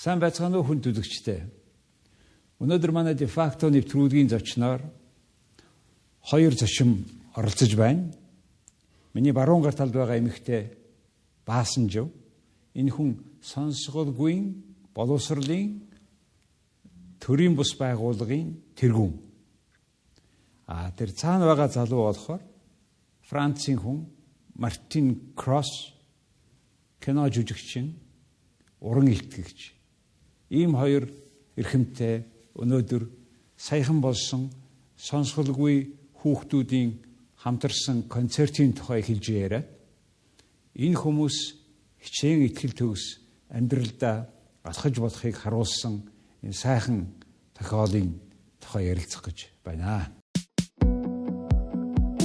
Сайн байцгаана уу хүн төлөгчтэй. Өнөөдөр манай DeFacto нэвтрүүлгийн зочноор хоёр зочим оролцож байна. Миний баруун гар талд байгаа эмэгтэй Баасанжав. Энэ хүн Сонсголгүйн боловсролын төрийн бус байгууллагын тэргүүн. Тэр цаана байгаа залуу болохоор Францын хүн Мартин Крос, кино жүжигчин, уран илтгэгч. Ийм хоёр эрхэмтэй өнөөдөр саяхан болсон Сонсголгүй хүүхдүүдийн хамтарсан концертын тухай хэлж яриад энэ хүмүүс хичээн итгэл төгс амьдралдаа алхаж болохыг харуулсан энэ сайхан тохиолын тухай ярилцах гэж байна.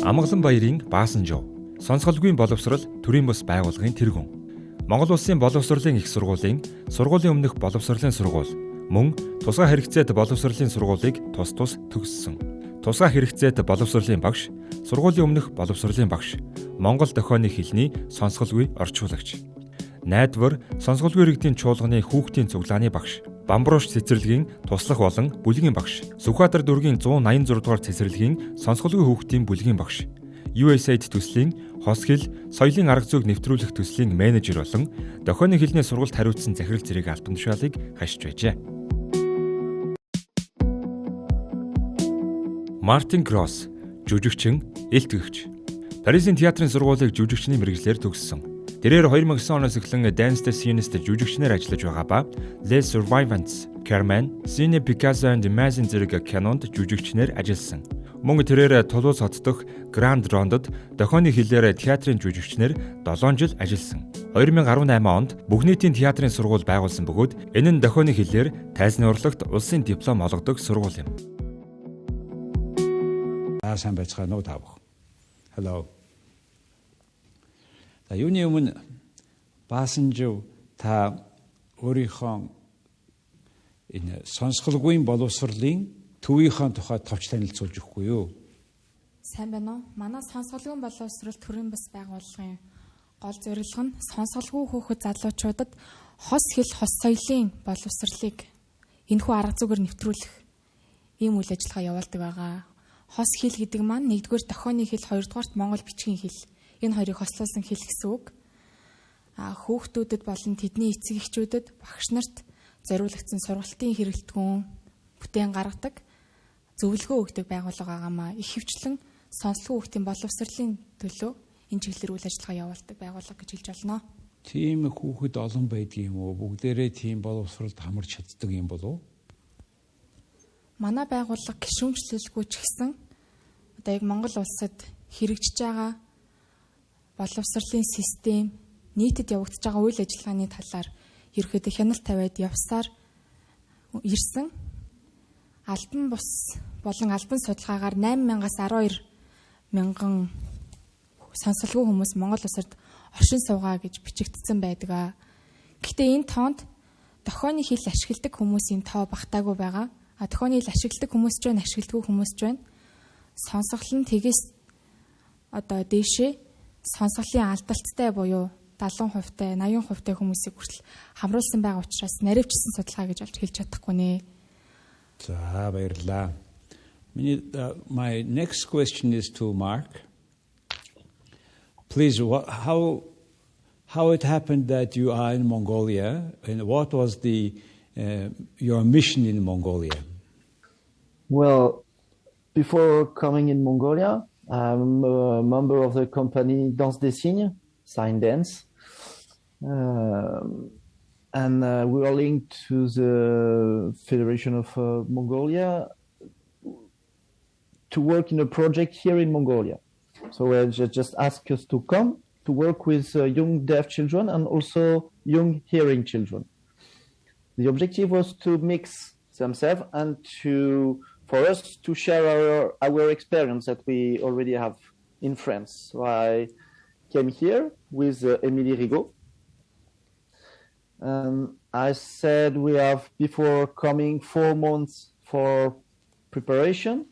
Амгалан баярын Баасанжав, Сонсголгүйн боловсрол төрийн бус байгууллагын тэргүүн. Монгол Улсын боловсролын их сургуулийн сургуулийн өмнөх боловсролын сургууль мөн тусгай хэрэгцээт боловсролын сургуулийг тус төгссөн. Тусгай хэрэгцээт боловсролын багш, сургуулийн өмнөх боловсролын багш, Монгол дохионы хэлний сонсголгүй орчуулагч. Найдвар Сонсголгүй иргэдийн чуулганы хүүхдийн цуглааны багш, Бамбарууш цэцэрлэгийн туслах болон бүлгийн багш, Сүхбаатар дүүргийн 186 дугаар цэцэрлэгийн сонсголгүй хүүхдийн бүлгийн багш, USAID төслийн хос хэл, соёлын арга зүйг нэвтрүүлэх төслийн менежер болон дохионы хэлний сургалт хариуцсан захирал зэрэг албан тушаалыг хашиж байжээ. Мартин Крос, жүжигчин, илтгэгч. Парисын театрын сургуулийг жүжигчний мэргэжлэр төгссөн. Тэрээр 2009 оноос эхлэн Dance Scenes жүжигчнээр ажиллаж байгаа ба Les Survivants, Carmen, Cine Picasso and Imagine зэрэг кинонд жүжигчнээр ажилласан. Мөн тэрээр Тулуз хотдох Гранд Рондод дохионы хэлээр театрын жүжигчнээр 7 жил ажилласан. 2018 онд бүх нийтийн театрын сургууль байгуулсан бөгөөд энэ нь дохионы хэлээр тайзны урлагт улсын диплом олгодог сургууль юм. Сайн байцгаана уу та бүхэн. Hello. Юуны өмнө Баасанжав та өөрийнхөө энэ Сонсголгүйн боловсролын төвийнхөө тухай товч танилцуулж өгөхгүй юу? Сайн байна уу? Манай Сонсголгүйн боловсрол төрийн бас байгууллагын гол зорилго нь сонсголгүй хүүхэд залуучуудад хос хэл, хос соёлын боловсролыг энэхүү арга зүгээр нэвтрүүлэх ийм үйл ажиллагаа явуулдаг байгаа. Хос хэл гэдэг маань нэгдүгээр дохионы хэл, хоёрдугаарт монгол бичгийн хэл. Энэ хоёрыг хослуулсан хэл гэсэн үг. Хүүхдүүдэд болон тэдний эцэг эхчүүдэд багш нарт зориулагдсан сургалтын хэрэглэтгүүн бүтээн гаргадаг, зөвлөгөө өгдөг байгууллага байгаамаа. Их хвчлэн сонсголгүй хүүхдийн боловсролын төлөө энэ чиглэлээр үйл ажиллагаа явуулдаг байгууллага гэж хэлж болно. Тийм хүүхэд олон байдаг юм уу? Бүгдээрээ тийм боловсролд хамарч чаддаг юм болов уу? Манай байгууллага гишүүнчлэлгүй ч гэсэн одоо яг Монгол улсад хэрэгжиж байгаа боловсролын систем, нийтэд явагдаж байгаа үйл ажиллагааны талаар ерөөхдөө хяналт тавиад явсаар ирсэн. Албан бус болон албан судалгаагаар 8,000-аас 12,000 сонсголгүй хүмүүс Монгол улсад оршин суугаа гэж бичигдсэн байдаг. Гэхдээ энэ тоонд дохионы хэл ашигладаг хүмүүсийн тоо багтаагүй байгаа. Дохионы хэл ашигладаг хүмүүс ч байна, ашигладаггүй хүмүүс ч байна. Сонсголын тэгээс одоо дээшээ сонсголын алдалттай буюу 70%-тай, 80%-тай хүмүүсийг хүртэл хамруулсан байгаа учраас наривчсан судалгаа гэж олж хэлж чадахгүй нэ. За баярлалаа. My next question is to Mark. Please, how it happened that you are in Mongolia and what was your mission in Mongolia? Well, before coming in Mongolia, I'm a member of the company Danse des Signes, Sign Dance, and we are linked to the Federation of Mongolia to work in a project here in Mongolia. So they just asked us to come to work with young deaf children and also young hearing children. The objective was to mix themselves and for us to share our experience that we already have in France. So I came here with Émilie Rigaud. I said we have, before coming, 4 months for preparation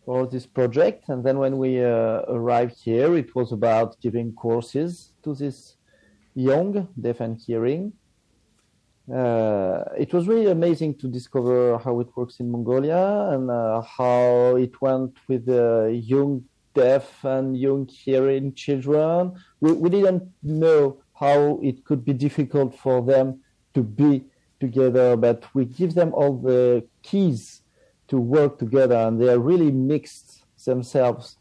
for this project. And then when we arrived here, it was about giving courses to this young deaf and hearing. it was really amazing to discover how it works in Mongolia and how it went with young deaf and young hearing children. We didn't know how it could be difficult for them to be together, but we give them all the keys to work together, and they are really mixed themselves.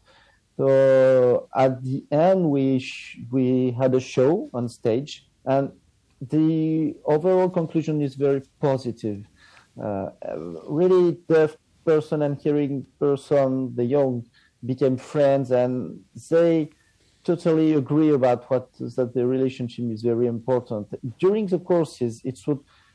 So at the end, we had a show on stage, and the overall conclusion is very positive. Really, deaf person and hearing person, the young, became friends, and they totally agree about that the relationship is very important. During the courses,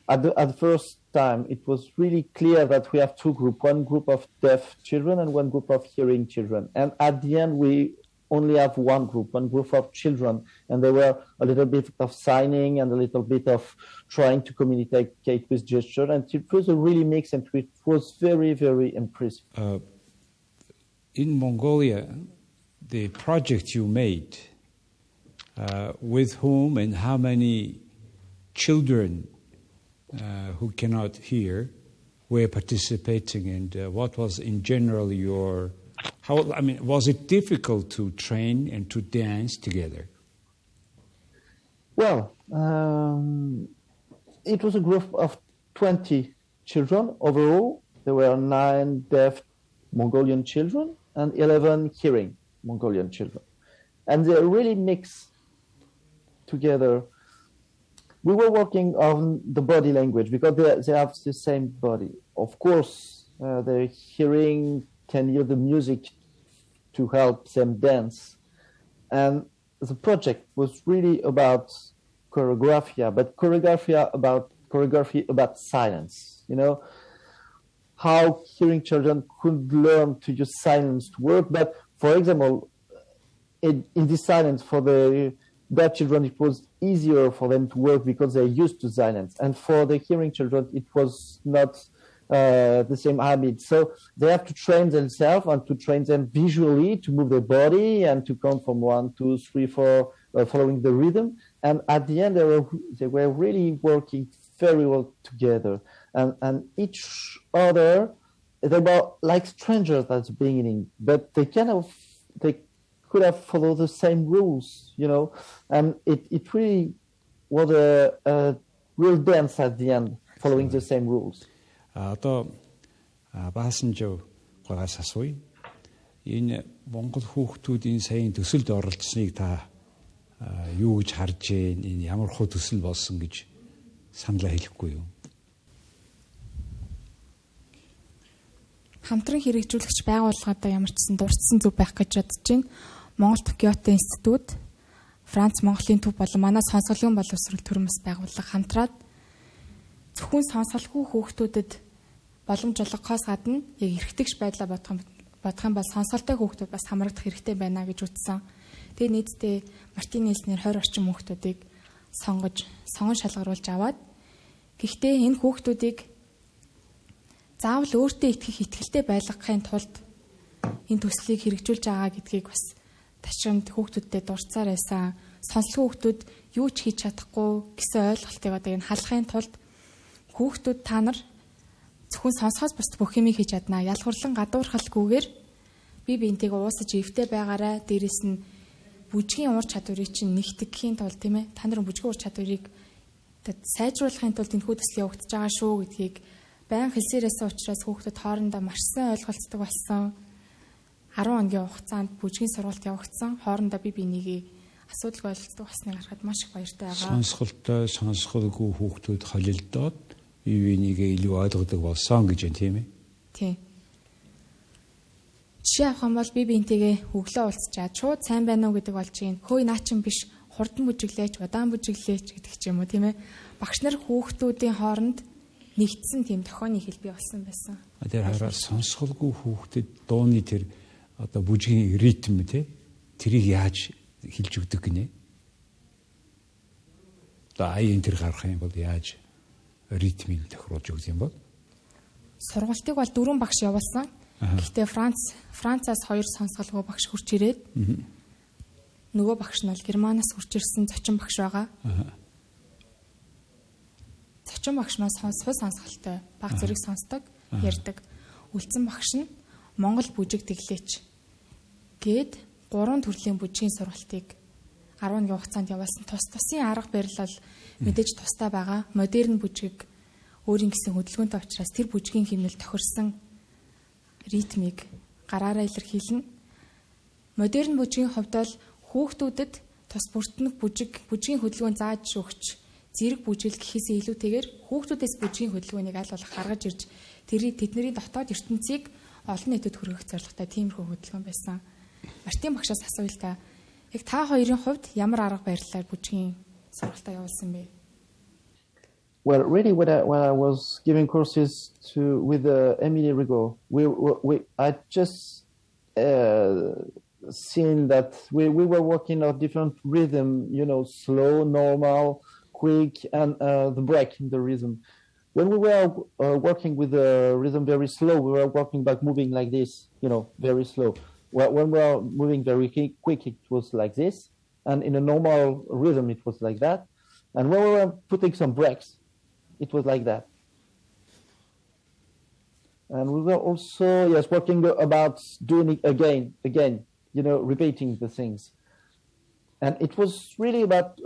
at the first time, it was really clear that we have two groups, one group of deaf children and one group of hearing children. And at the end, we only have one group of children. And there were a little bit of signing and a little bit of trying to communicate with gesture. And it was a really mix, and it was very, very impressive. In Mongolia, the project you made, with whom and how many children who cannot hear were participating, and what was in general was it difficult to train and to dance together? Well, it was a group of 20 children overall. There were 9 deaf Mongolian children and 11 hearing Mongolian children. And they really mixed together. We were working on the body language because they have the same body. Of course, the hearing can hear the music to help them dance. And the project was really about choreography, but choreography about silence, how hearing children could learn to use silence to work. But for example, in this silence for the deaf children, it was easier for them to work because they're used to silence. And for the hearing children, it was not the same habit. So they have to train themselves and to train them visually to move their body and to come from 1, 2, 3, 4, following the rhythm. And at the end, they were really working very well together. And each other, they were like strangers at the beginning, but they could have followed the same rules, and it really was a real dance at the end, following the same rules. Одоо Баасанжав гураас асууя. Энэ Монгол хүүхдүүдийн саяын төсөлд оролцсныг та юу гэж харж байна? Энэ ямар хөө төсөл болсон гэж саналаа хэлэхгүй юу? Хамтран хэрэгжүүлэгч байгууллагуудаа ямар ч сан дурдсан зүг байх гэж бодож байна. Монгол Токиото институт, Франц Монголын төв болон манай Сонсголын боловсрол төрөмс байгууллага хамтраад зөвхөн сонсголгүй хүүхдүүдэд боломж олгохоос гадна яг эрхтэгч байдлаа бодох юм бол сонсголтой хүүхдүүд бас хамрагдах хэрэгтэй байна гэж үзсэн. Тэгээ нийтдээ Мартин Кросээр 20 орчим хүүхдүүдийг сонгон шалгаруулж аваад гэхдээ энэ хүүхдүүдийг заавал өөртөө итгэх итгэлтэй байлгахын тулд энэ төслийг хэрэгжүүлж байгаа гэдгийг бас ташинд хүүхдүүдтэй дурдсаар байсан. Сонсголгүй хүүхдүүд юу ч хийж чадахгүй гэсэн ойлголтыг одоо энэ халахын тулд хүүхдүүд та нар зөвхөн сонсохоос бус бүх юмыг хийж чаднаа. Ялгуурлан гадуурхалгүйгээр бие биентэйгээ уусаж эвтэй байгаарай. Дээрээс нь бүжгийн ур чадварыг чинь нэгтгэхийн тулд тийм ээ. Та нарын бүжгийн ур чадварыг сайжруулахын тулд энэ төсөл явагдаж байгаа шүү гэдгийг байн хэлсээрээсээ учраас хүүхдүүд хоорондоо маш сайн ойлголцдог болсон. 10 хоногийн хугацаанд бүжгийн сургалт явагдсан. Хоорондоо бие бинийгээ асуудалгүй ойлголцдог болсныг харахад маш их баяртай байгаа. Сонсголтой, сонсголгүй хүүхдүүд холилдоод бие бинийгээ илүү ойлгодог болсон гэж байна тийм ээ. Тийм. Жишээ авах юм бол бие биентэйгээ өглөө уулзчаад шууд сайн байна уу гэдэг болж гин. Хөөе наа чин биш, хурдан бүжиглээч, удаан бүжиглээч гэдэг ч юм уу тийм ээ. Багш нар хүүхдүүдийн хооронд нэгдсэн тийм тохионы хэл бий болсон байсан. Тэр хараа сонсголгүй хүүхдэд дууны тэр одоо бүжгийн ритм тий тэрийг яаж хэлж өгдөг гинэ? Одоо аян тэр гарах юм бол яаж ритмийг тохируулж өгөх юм бол? Сургалтыг бол 4 багш явуулсан. Гэхдээ Францаас 2 сонсголгүй багш хурж ирээд нөгөө багш нь бол Германаас хурж ирсэн зочин багш байгаа. Зочин орчин багш маань сонсголтой баг зэрэг сонсдог, ярьдаг. Үлдсэн багш нь Монгол бүжиг тэглээч гээд 3 төрлийн бүжгийн сургалтыг 11 хугацаанд явуулсан. Тусын арга барил бол мэдээж тустай байгаа. Модерн бүжиг өөрийн гэсэн хөдөлгөөнтэй учраас тэр бүжгийн хэмнэл тохирсон ритмийг гараараа илэрхийлнэ. Модерн бүжгийн хувьд бол хүүхдүүдэд тус бүртнэг бүжгийн хөдөлгөөн зааж өгч зэрэг бүжил гэхээсээ илүүтэйгээр хүүхдүүдээс бүжгийн хөдөлгөөнийг аль болох гаргаж ирж тэдний дотоод ертөнцийг олон нийтэд хүргэх зорилготой тиймэрхүү хөдөлгөөн байсан. Мартин багшаас асууя л та. Яг та хоёрын хувьд ямар арга барилаар бүжгийн сургалтаа явуулсан бэ? Well, really, when I was giving courses with Emily Rigaud, I just seen that we were working on different rhythm, slow, normal, quick, and the break in the rhythm. When we were working with the rhythm very slow, we were working back, moving like this, very slow. When we were moving very quick, it was like this, and in a normal rhythm, it was like that. And when we were putting some breaks, it was like that. And we were also, working about doing it again, repeating the things. And it was really about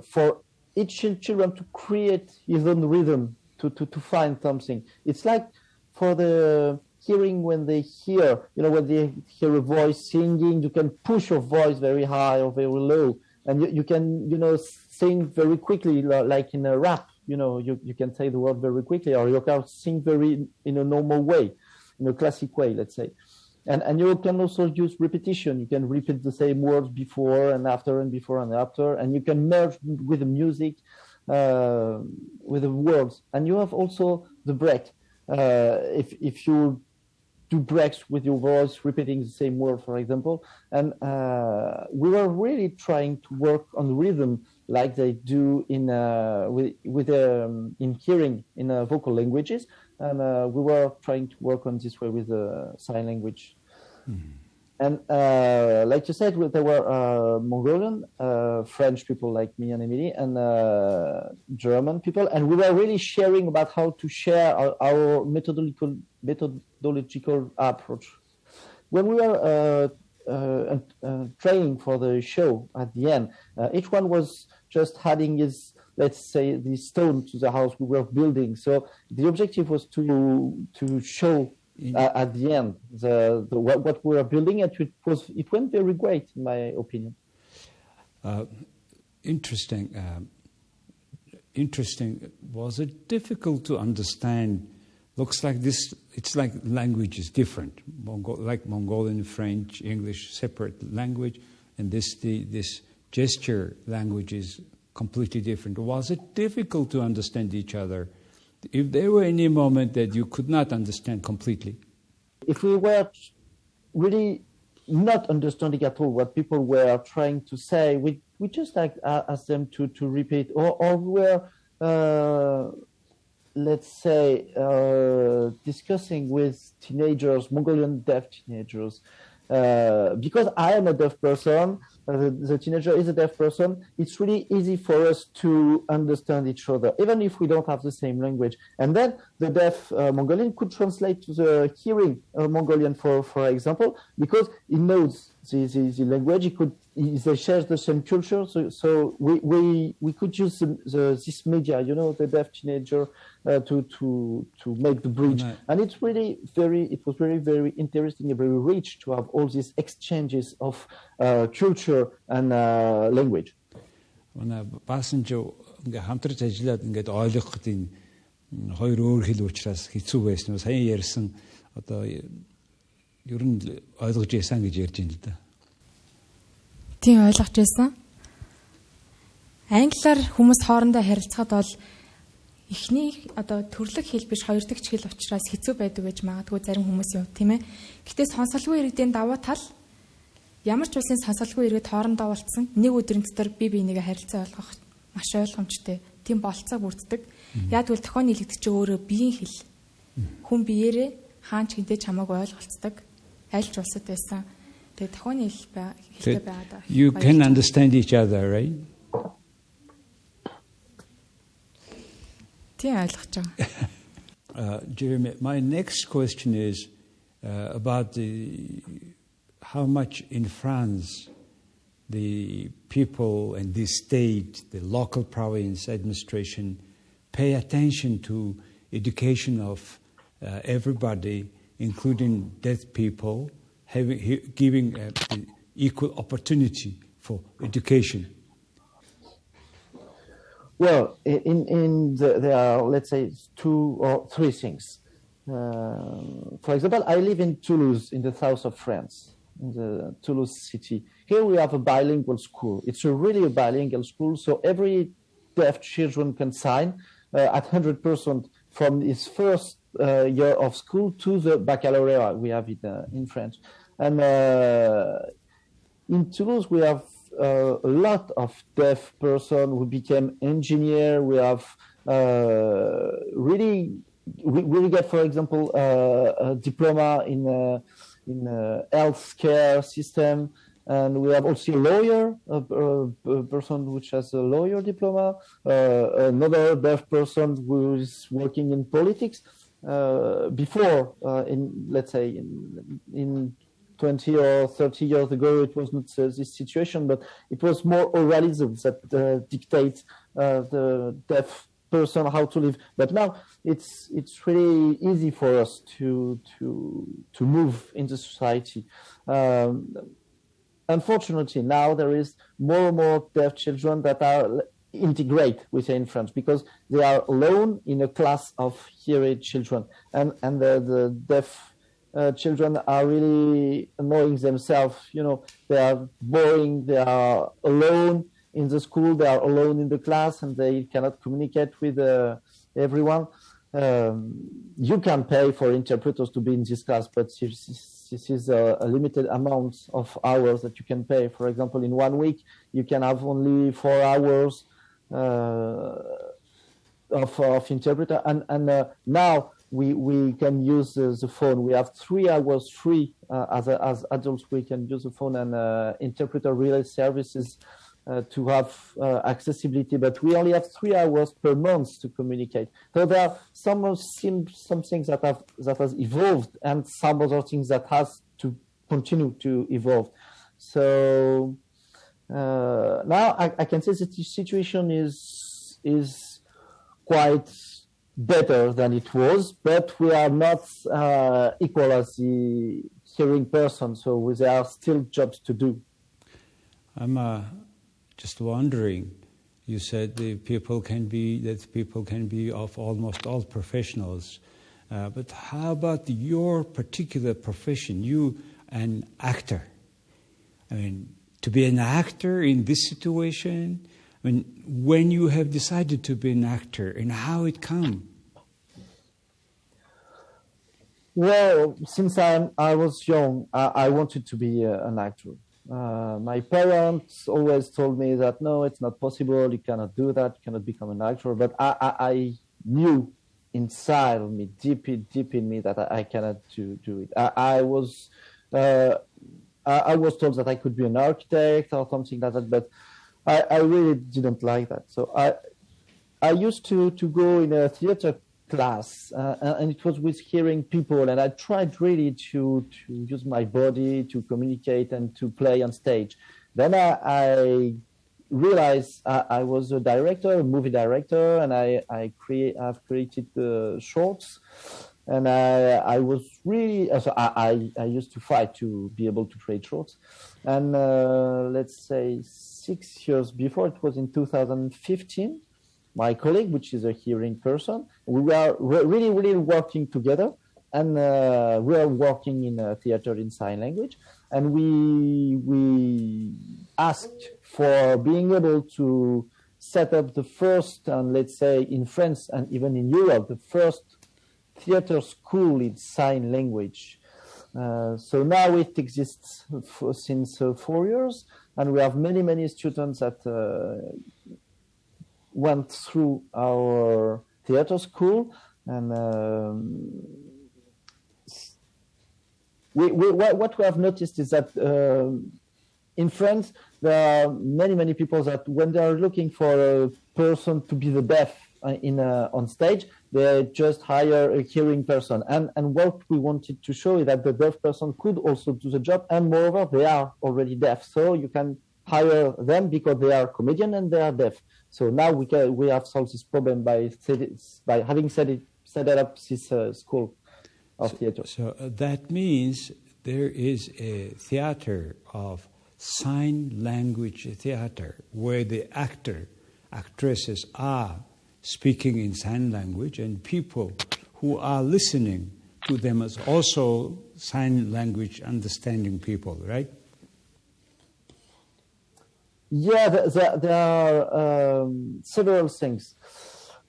for each children to create his own rhythm, to find something. It's like for the hearing, when they hear, when they hear a voice singing, you can push your voice very high or very low. And you can, sing very quickly, like in a rap. You can say the word very quickly, or you can sing in a normal way, in a classic way, let's say. And you can also use repetition. You can repeat the same words before and after and before and after, and you can merge with the music, with the words. And you have also the break. If you do breaks with your voice, repeating the same word, for example. And we were really trying to work on rhythm like they do in hearing in vocal languages, and we were trying to work on this way with sign language. Mm-hmm. And like you said, there were Mongolian, French people like me and Emily, and German people, and we were really sharing about how to share our methodological approach. When we were training for the show at the end, each one was just adding his, let's say, the stone to the house we were building. So the objective was to show at the end what we were building, and it went very great in my opinion. Interesting. Was it difficult to understand? Looks like this. It's like language is different. Like Mongolian, French, English, separate language, and this gesture language is completely different. Was it difficult to understand each other? If there were any moment that you could not understand completely? If we were really not understanding at all what people were trying to say, we just asked them to repeat, or we were, let's say, discussing with teenagers, Mongolian deaf teenagers. Because I am a deaf person, the teenager is a deaf person, it's really easy for us to understand each other, even if we don't have the same language. And then the deaf Mongolian could translate to the hearing Mongolian, for example, because he knows the language, they share the same culture, so we could use this media, the deaf teenager, to make the bridge. No. And it was very, very interesting and very rich to have all these exchanges of culture and language. Манай Баасанжав хамтарч ажиллаад ингээд ойлгоход энэ хоёр өөр хэл учраас хэцүү байсан нь саяхан ярьсан одоо ер нь ойлгож яасан гэж ярьж байна л да. Тийм ойлгож байсан. Англиар хүмүүс хоорондоо харилцахад бол эхний одоо төрлөх хэл биш хоёр дахь хэл учраас хэцүү байдаг гэж магадгүй зарим хүмүүсийн хувьд тийм ээ. Гэхдээ сонсголгүй иргэдийн давуу тал ямар ч улсын сонсголгүй иргэд хоорондоо уулзсан нэг өдрийн дотор бие биенийгээ харилцаа ойлгох маш ойлгомжтой. Тийм болцоог бүрддэг. Яг үл тохиолны хэлэгдэж өөрөө биеийн хэл. Хүн биеэрээ хаанч хинтэй ч хамаагүй ойлголцдог. Аль ч улсад байсан. Тэгээ тохиолны хэлтэй байгаад. You can understand each other, right? Тийм ойлгож байгаа. Jeremy, my next question is about how much in France the people and the state, the local province administration pay attention to education of everybody, including deaf people, giving equal opportunity for education. Well, there are, let's say, 2 or 3 things. For example, I live in Toulouse, in the south of France, in the Toulouse city. Here we have a bilingual school. It's really a bilingual school, so every deaf children can sign at 100% from his first year of school to the baccalaureate. We have it in French. And in Toulouse, we have a lot of deaf persons who became engineer. We have we get, for example, a diploma in healthcare system, and we have also a lawyer, a person which has a lawyer diploma, another deaf person who is working in politics. Before, let's say in 20 or 30 years ago, it was not this situation, but it was more oralism that dictates the deaf person how to live. But now it's really easy for us to move in the society. Unfortunately, now there is more and more deaf children that are integrate, we say in French, because they are alone in a class of hearing children, and the deaf children are really annoying themselves. You know, they are boring, they are alone in the school, they are alone in the class, and they cannot communicate with everyone. You can pay for interpreters to be in this class, but this is a limited amount of hours that you can pay. For example, in 1 week, you can have only 4 hours of interpreter, and now we can use the phone. We have 3 hours free as adults. We can use the phone and interpreter relay services to have accessibility, but we only have 3 hours per month to communicate. So there are some things that has evolved, and some other things that has to continue to evolve. So now I can say that the situation is quite better than it was, but we are not equal as the hearing person, so there are still jobs to do. I'm just wondering, you said that people can be of almost all professionals, but how about your particular profession, you an actor? I mean, to be an actor in this situation, I mean, when you have decided to be an actor and how it come? Well, since I was young, I wanted to be an actor. My parents always told me that, no, it's not possible, you cannot do that, you cannot become an actor. But I knew inside of me, deep in me, that I cannot do it. I was told that I could be an architect or something like that, but I really didn't like that. So I used to go in a theater class, and it was with hearing people, and I tried really to use my body to communicate and to play on stage. Then I realized I was a director, a movie director, and I've created shorts, and I was really, so I used to fight to be able to create shorts. And let's say 6 years before, it was in 2015, my colleague, which is a hearing person, we were really working together, and we are working in a theater in sign language, and we asked for being able to set up the first, and let's say in France and even in Europe, the first theater school in sign language. So now it exists since 4 years, and we have many students that went through our theater school, and what we have noticed is that in France there are many people that when they are looking for a person to be the deaf on stage, they just hire a hearing person. And what we wanted to show is that the deaf person could also do the job, and moreover, they are already deaf, so you can hire them because they are comedian and they are deaf. So now we have solved this problem by having set up this school of theater. So that means there is a theater of sign language theater where the actresses are speaking in sign language, and people who are listening to them as also sign language understanding people, right? Yeah, there are several things.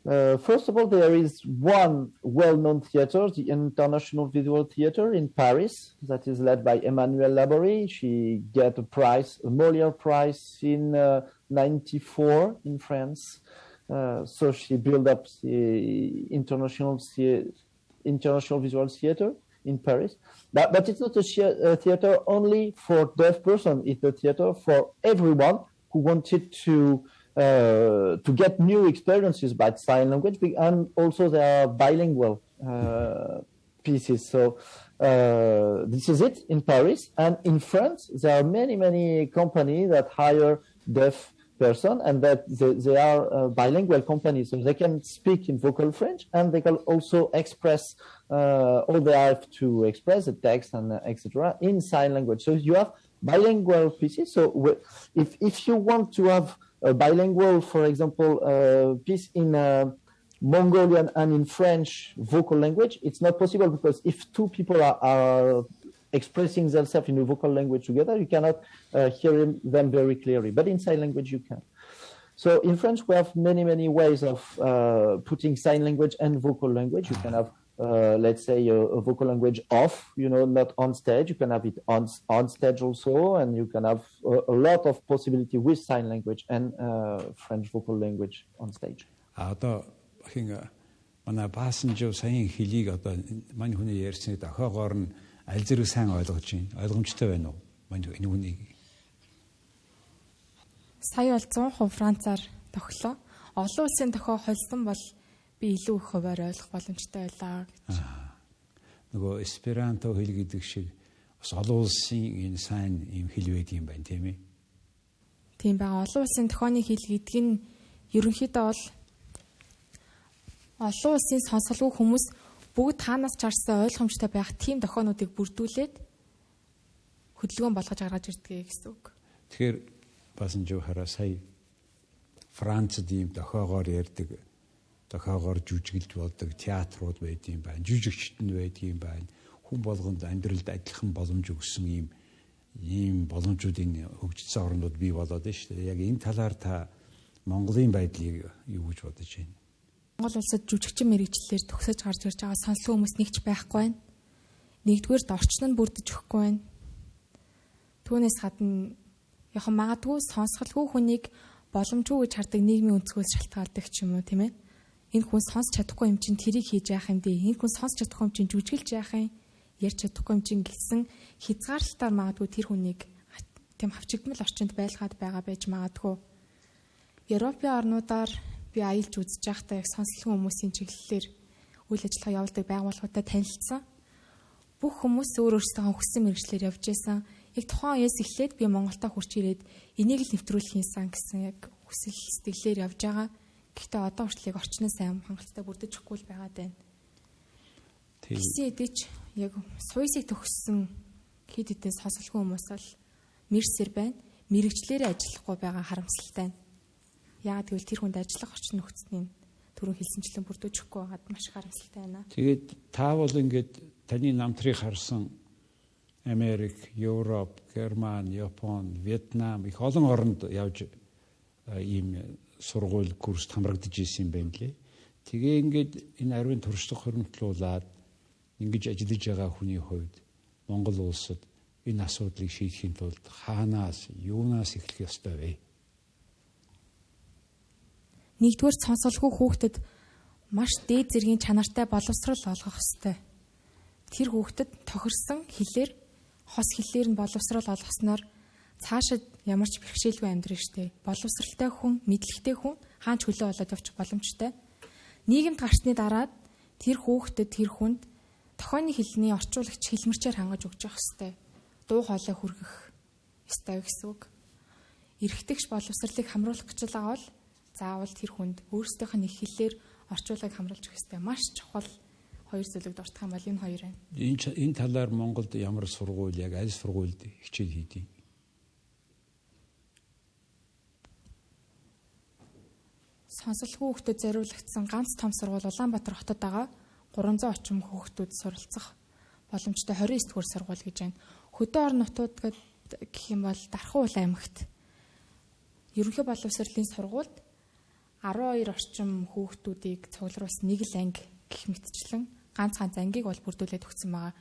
First of all, there is one well-known theater, the International Visual Theater in Paris, that is led by Emmanuelle Laborie. She got a Molière Prize in 1994 in France. So she built up the International Visual Theater in Paris. But it's not a theater only for deaf persons. It's a theater for everyone who wanted to get new experiences by sign language, and also there are bilingual pieces. So this is it in Paris. And in France, there are many companies that hire deaf person, and that they are bilingual companies, so they can speak in vocal French, and they can also express all they have to express, the text and etc. in sign language. So you have bilingual pieces. So if you want to have a bilingual, for example, piece in Mongolian and in French vocal language, it's not possible, because if two people are expressing themselves in a vocal language together, you cannot hear them very clearly. But in sign language, you can. So in French, we have many ways of putting sign language and vocal language. You can have, let's say, a vocal language off, not on stage. You can have it on stage also, and you can have a lot of possibility with sign language and French vocal language on stage. Одоо манай Баасанжав саяын хэлийг одоо мань хүний ярьсан дохоогоор нь аль зэрэг сайн ойлгож байна. Ойлгомжтой байна уу? Мань энэ хүнийг сая бол 100% Францаар тохилоо. Олон улсын тохио холсон бол би илүү их хуваар ойлгох боломжтой байлаа гэж. Нөгөө эсперанто хэл гэдэг шиг бас олон улсын энэ сайн юм хэл байдаг юм байна, тийм ээ. Тийм баа. Олон улсын тохионы хэл гэдэг нь ерөнхийдөө бол олон улсын сонсголгүй хүмүүс бүгд таанаас чарсан ойлгомжтой байх тийм тохионуудыг бүрдүүлээд хөдөлгөөн болгож гаргаж ирдэг гэсэн үг. Тэгэхээр Баасанжав хараа сая Францад ийм тохиогоор ярьдаг, тохиогоор жүжиглж болдог театрууд байдığım байна. Жүжигчин байдığım байна. Хүн болгонд амьдралд адилхан боломж өгсөн ийм боломжуудын хөгжсөн орнууд бий болоод байна шүү дээ. Яг энэ талаар та Монголын байдлыг юу гэж бодож байна? Монгол улсад жүжигчин мэрэгчлэлээр төгсөж гарч ирж байгаа сонсголын хүмүүс нэгч байхгүй байна. Нэгдүгээрт орчин нь бүрдэж өгөхгүй байна. Түүнээс гадна яг магадгүй сонсголгүй хүнийг боломжгүй гэж хардаг нийгмийн өнцгөөс шалтгаалдаг ч юм уу, тийм ээ. Энэ хүн сонсч чадахгүй юм чинь тэрийг хийж яах юм бэ? Энэ хүн сонсч чадахгүй юм чинь жүжиглж яах юм? Ярьж чадахгүй юм чинь гэсэн хязгаарлалтаар магадгүй тэр хүнийг тийм хавчигдмал орчинд байлгаад байгаа байж магадгүй. Европын орнуудаар би аялж үзэж байхдаа яг сонсголын хүмүүсийн чиглэлээр үйл ажиллагаа явуулдаг байгууллагуудад танилцсан. Бүх хүмүүс өөрсдөө хүссэн мэргэжлэр явж байсан. Яг тухайн үеэс эхлээд би Монголдо хурж ирээд энийг л нэвтрүүлгийн сан гэсэн яг хүсэл сэтгэлээр явж байгаа. Гэхдээ одоо хүртэл орчноос сайн хангалттай бүрдэж өгөхгүй л байгаад байна. Тэгсэн хэдий ч яг суйсыг төгссөн хэд хэдэн сонсголгүй хүмүүс бол мэрсэр байна. Мэргэжлэрээ ажиллахгүй байгаа харамсалтай байна. Яагаад гэвэл тэр хүнд ажиллах орчин нөхцөний түрүүн хэлсэнчлэн бүрдэж өгөхгүй байгаад маш харамсалтай байна. Тэгээд та бол ингээд таны намтрыг харсан Америк, Европ, Герман, Япон, Вьетнам их олон оронд явж ийм сургууль курст хамрагдаж ирсэн юм байна лээ. Тэгээ ингээд энэ ариун туршлага хөрөнгөлүүлээд ингэж ажиллаж байгаа хүний хувьд Монгол улсад энэ асуудлыг шийдэхийн тулд хаанаас, юунаас эхлэх ёстой вэ? Нэгдүгээр сонсголгүй хүүхдэд маш дээд зэргийн чанартай боловсрол олгох ёстой. Тэр хүүхдэд тохирсон хэлээр хос хэлээр нь боловсрол олгосноор цаашид ямар ч бэрхшээлгүй амьдрах штэ. Боловсралтай хүн, мэдлэгтэй хүн хаач хөлөө болоод явчих боломжтой. нийгэмд гарсны дараад тэр хүүхдэд тэр хүнд тохионы хэлний орчуулагч хэлмэрчээр хангаж өгч явах ёстой. Дуу хоолой хүргэх ёстой гэсэн үг. Эрхтэгч боловсролыг хамруулах гэж байгаа бол заавал тэр хүнд өөрсдийнх нь их хэллэр орчуулагыг хамруулж өгөх ёстой. Маш чухал хоёр зүйлийг дуртах юм бол энэ хоёр байна. Энэ талаар Монголд ямар сургууль яг аль сургуульд хичээл хийдэг? Сонсголгүйн хүүхдэд зориулагдсан ганц том сургууль Улаанбаатар хотод байгаа 300 орчим хүүхдүүд суралцах боломжтой 29 дугаар сургууль гэж байна. Хөдөө орон нутгууд гэх юм бол Дархан аймагт ерөнхий боловсролын сургуульд 12 орчим хүүхдүүдийг цуглуулсан нэг л анги гэх мэтчлэн ганц ангийг бол бүрдүүлээд өгсөн байгаа.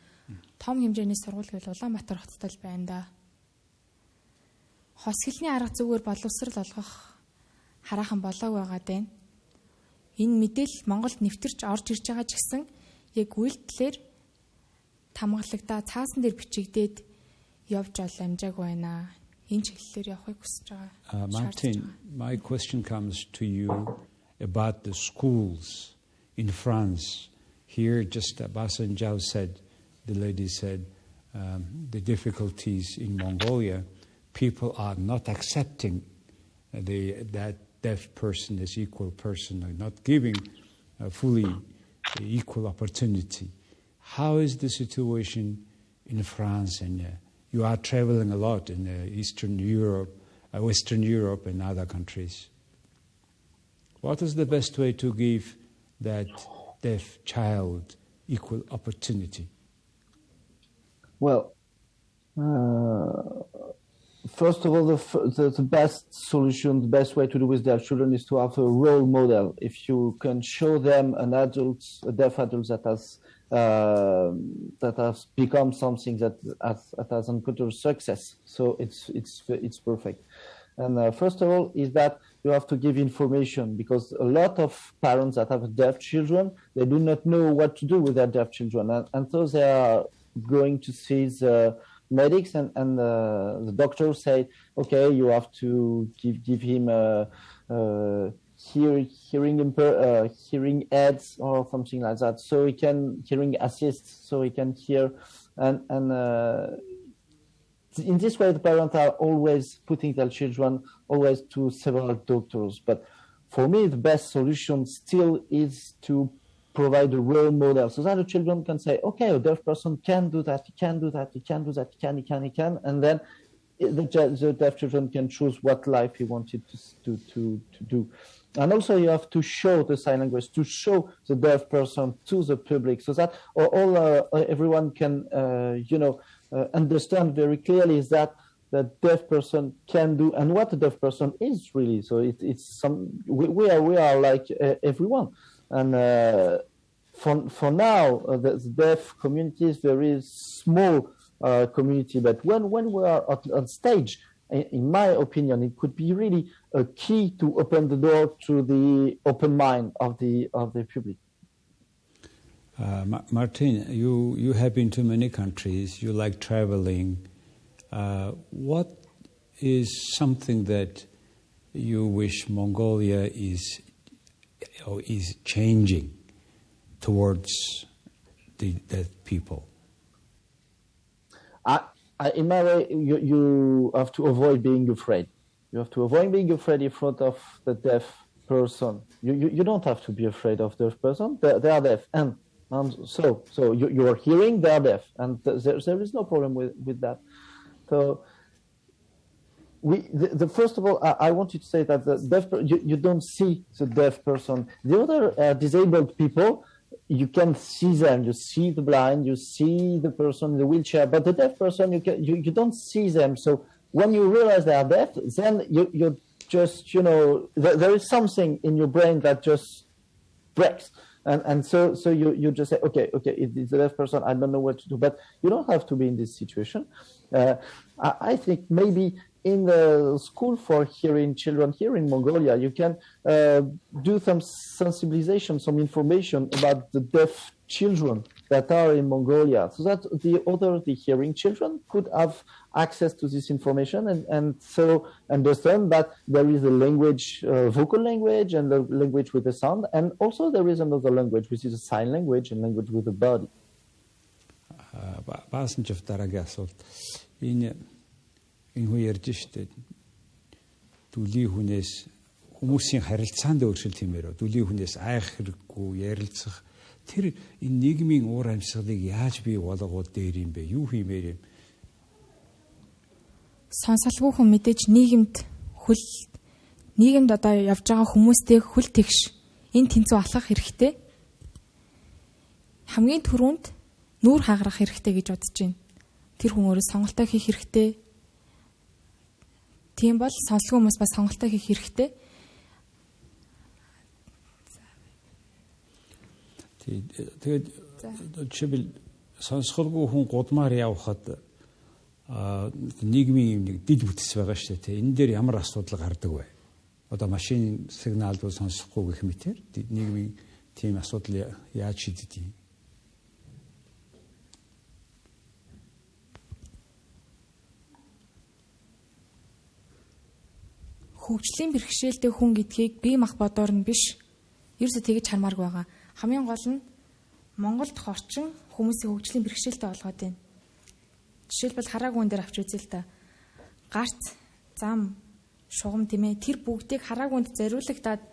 Том хэмжээний сургууль гэвэл Улаанбаатар хотод л байна да. Хос хэлний арга зүгээр боловсрол олгох хараахан болоог байгаа даа. Энэ мэдээлэл Монголд нэвтэрч орж ирж байгаа ч гэсэн яг үйлдэлээр тамгалагдаа цаасан дээр бичигдээд явж ол амжаагүй байна. Энэ чиглэлээр явахыг хүсэж байгаа. Martin, my question comes to you about the schools in France. Here, just Baasanjав said, the lady said, the difficulties in Mongolia, people are not accepting that deaf person as equal person, or not giving fully equal opportunity. How is the situation in France? And you are traveling a lot in Eastern Europe, Western Europe, and other countries. What is the best way to give that deaf child equal opportunity? Well, first of all, the best solution, the best way to do with their children is to have a role model. If you can show them a deaf adult that has become something that has encountered success, so it's perfect. And first of all, is that you have to give information, because a lot of parents that have deaf children, they do not know what to do with their deaf children, and so they are going to see the medics and the doctors say, okay, you have to give him hearing aids or something like that, so he can hearing assist, so he can hear, and in this way the parents are always putting their children always to several doctors. But for me, the best solution still is to provide a role model, so that the children can say, okay, a deaf person can do that, he can do that, he can do that, he can, and then the deaf children can choose what life he wanted to do. And also you have to show the sign language, to show the deaf person to the public, so that everyone can understand very clearly is that the deaf person can do and what the deaf person is really. So it's we are like everyone. And for now, the deaf community is very small community. But when we are on stage, in my opinion, it could be really a key to open the door to the open mind of the public. Martin, you have been to many countries. You like traveling. What is something that you wish Mongolia is changing towards the deaf people? In my way, you have to avoid being afraid. You have to avoid being afraid in front of the deaf person. You don't have to be afraid of the deaf person. They are deaf, and so you are hearing, they are deaf, and there is no problem with that. So first of all, I wanted to say that the deaf you don't see the deaf person. The other disabled people, you can see them. You see the blind, you see the person in the wheelchair, but the deaf person you don't see them. So when you realize they are deaf, then you just there is something in your brain that just breaks. And so you just say, okay, it's a deaf person, I don't know what to do. But you don't have to be in this situation. I think maybe in the school for hearing children here in Mongolia, you can do some sensibilization, some information about the deaf children that are in Mongolia, so that the hearing children could have access to this information and so understand that there is a language, vocal language, and the language with the sound, and also there is another language, which is a sign language and language with the body. Баасанжав дараагийн асуулт. Энэ хүн ярьж штэ. Дүлийн хүнээс хүмүүсийн харилцаанд өөрчлөлт хиймээр. Дүлийн хүнээс айх хэрэггүй, ярилцах. Тэр энэ нийгмийн уур амьсгалыг яаж бий болгоод дээр юм бэ? Юу хиймээр юм? Сонсголгүйн мэдээж нийгэмд одоо явж байгаа хүмүүстэй хөл тэгш энэ тэнцүү алхах хэрэгтэй. Хамгийн түрүүнд нүүр хаагарах хэрэгтэй гэж бодож байна. Тэр хүн өөрөө сонголтоо хийх хэрэгтэй. Тийм бол сонсголгүй хүмүүс бас сонголтоо хийх хэрэгтэй. Тэгээд жишээл сонсголгүй хүн гудмаар явхад нийгмийн юм нэг дид бүтц байгаа шүү дээ. Энэ дээр ямар асуудал гардаг вэ? Одоо машин сигналыг сонсохгүй гэх мэтэр нийгмийн тийм асуудал яаж шийддэг юм? Хөгжлийн бэрхшээлтэй хүн гэдгийг бие мах бодоор нь биш ерөөсөө тэгж хармаарг байгаа. Хамгийн гол нь Монголд орчин хүмүүсийн хөгжлийн бэрхшээлтэй болгоод байна. Жишээлбэл хараагүй хүн дээр авч үзээ л да. Гарц, зам, шугам тэмээ тэр бүгдийг хараагүйнд зориулагдаад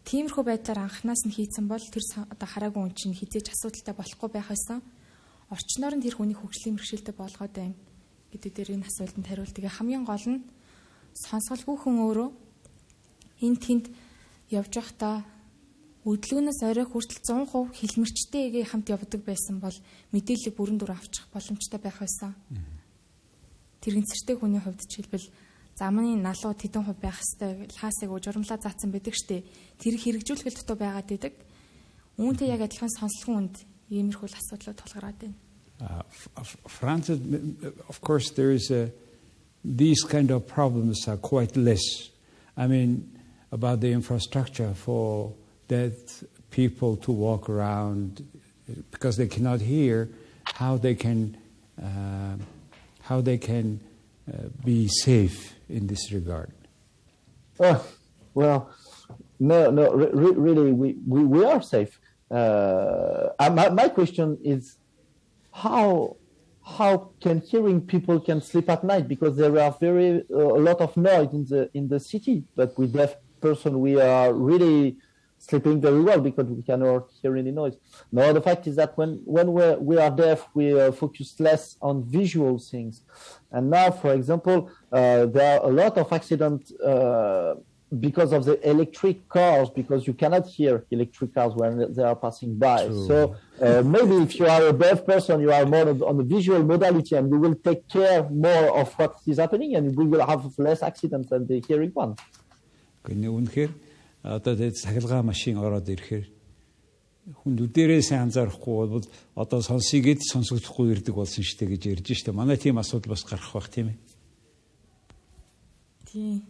тиймэрхүү байдлаар анханаас нь хийцэн бол тэр одоо хараагүй хүн чинь хизээж асуудалтай болохгүй байх байсан. Орчноор нь тэр хүний хөгжлийн бэрхшээлтэй болгоод байна гэдэг дээр энэ асуултанд хариулт. Тэгээ хамгийн гол нь сонсголгүй хүн өөрөө энэ тэнд явж байхдаа өдлөөнөөс орой хүртэл 100% хэлмэрчтэйгээ хамт явдаг байсан бол мэдээллийг бүрэн дүр авчих боломжтой байх байсан. Тэрэгцэртэй хүний хувьд жишээлбэл замны налууд хэдэн хувь байх хэвээр хаасыг журамлаа заасан байдаг штэ. Тэр хэрэгжүүлэхэд дутуу байгаад идэг. Үүнтэй яг адилхан сонсголгүйнд иймэрхүү асуудлууд тулгараад байна. France, of course, there is these kind of problems are quite less. I mean, about the infrastructure for deaf people to walk around because they cannot hear, how they can be safe in this regard. Well, no, really, we are safe. My question is how can hearing people can sleep at night, because there are a lot of noise in the city, but with deaf person we are really sleeping very well because we cannot hear any noise. No, the fact is that when we are deaf, we focus less on visual things. And now, for example, there are a lot of accidents because of the electric cars, because you cannot hear electric cars when they are passing by. True. So maybe if you are a deaf person, you are more on the visual modality, and you will take care more of what is happening, and we will have less accidents than the hearing one. Үнэхээр одоо цахилгаан машин ороод ирэхээр хүн нүдэрээс анзаарахгүй бол одоо сонсыгээд сонсогдохгүй ирдэг болсон шүү дээ гэж ярьж штэ. Манай тийм асуудал бас гарах бах тийм ээ. Тийм.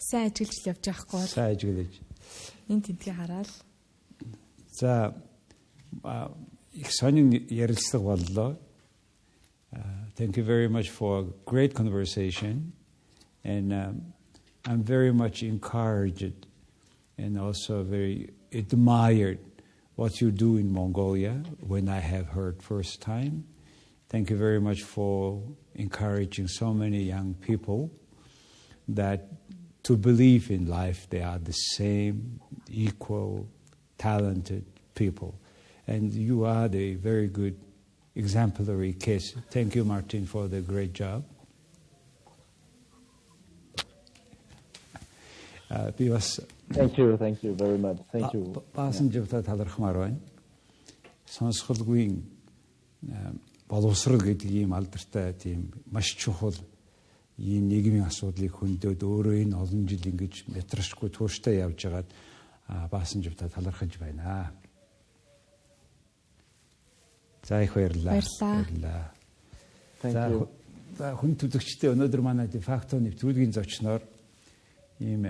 Сайн ажиглаж явж байхгүй бол. Сайн ажиглаж. Энд тентгийг хараад. За их сонин ярилцлага боллоо. Thank you very much for a great conversation, and I'm very much encouraged and also very admired what you do in Mongolia when I have heard first time. Thank you very much for encouraging so many young people that to believe in life they are the same, equal, talented people. And you are the very good exemplary case. Thank you, Martin, for the great job. Thank you very much. Thank you. Баасанжавтай талархмаар байна. Сонсголгүйн боловсрол гэдэг ийм алдартай тийм маш чухал ийм нийгмийн асуудлыг хөндөд өөрөө энэ олон жил ингэж мэтрашгүй тууштай явж байгаад Баасанжавтай талархаж байна. За их баярлалаа. Thank you. хүн түлхэгчтэй өнөөдөр манай DeFacto нэвтрүүлгийн зочноор ийм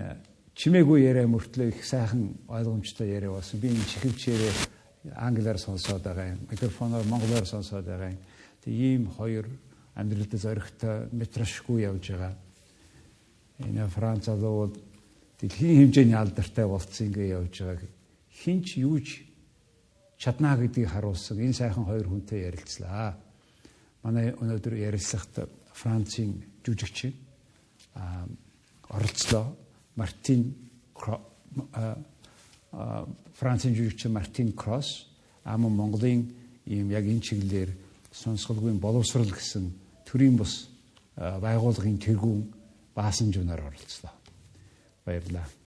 чимээгүй яриа мөртлөө их сайхан ойлгомжтой яриа болсон. Би энэ чихвч яриа англиар сонсоод байгаа юм. Микрофоноор монголоор сонсоод байгаа юм. Тэг ийм хоёр амьдралд зоригтой метрашгүй явж байгаа. Энэ Францад дэлхийн хэмжээний алдартай болцсон ингээ явж байгаа. Хинч юуж чаднаа гэдгийг харуулсан энэ сайхан хоёр хүнтэй ярилцлаа. Манай өнөөдөр ярилцлагт Францын жүжигчин оролцлоо Мартин Францын жүжигчин Мартин Крос амун Монголын ийм яг энэ чиглэлээр Сонсголгүйн боловсрол гэсэн төрийн бус байгууллагын тэргүүн Баасанжавнаар оролцлоо. Баярлалаа.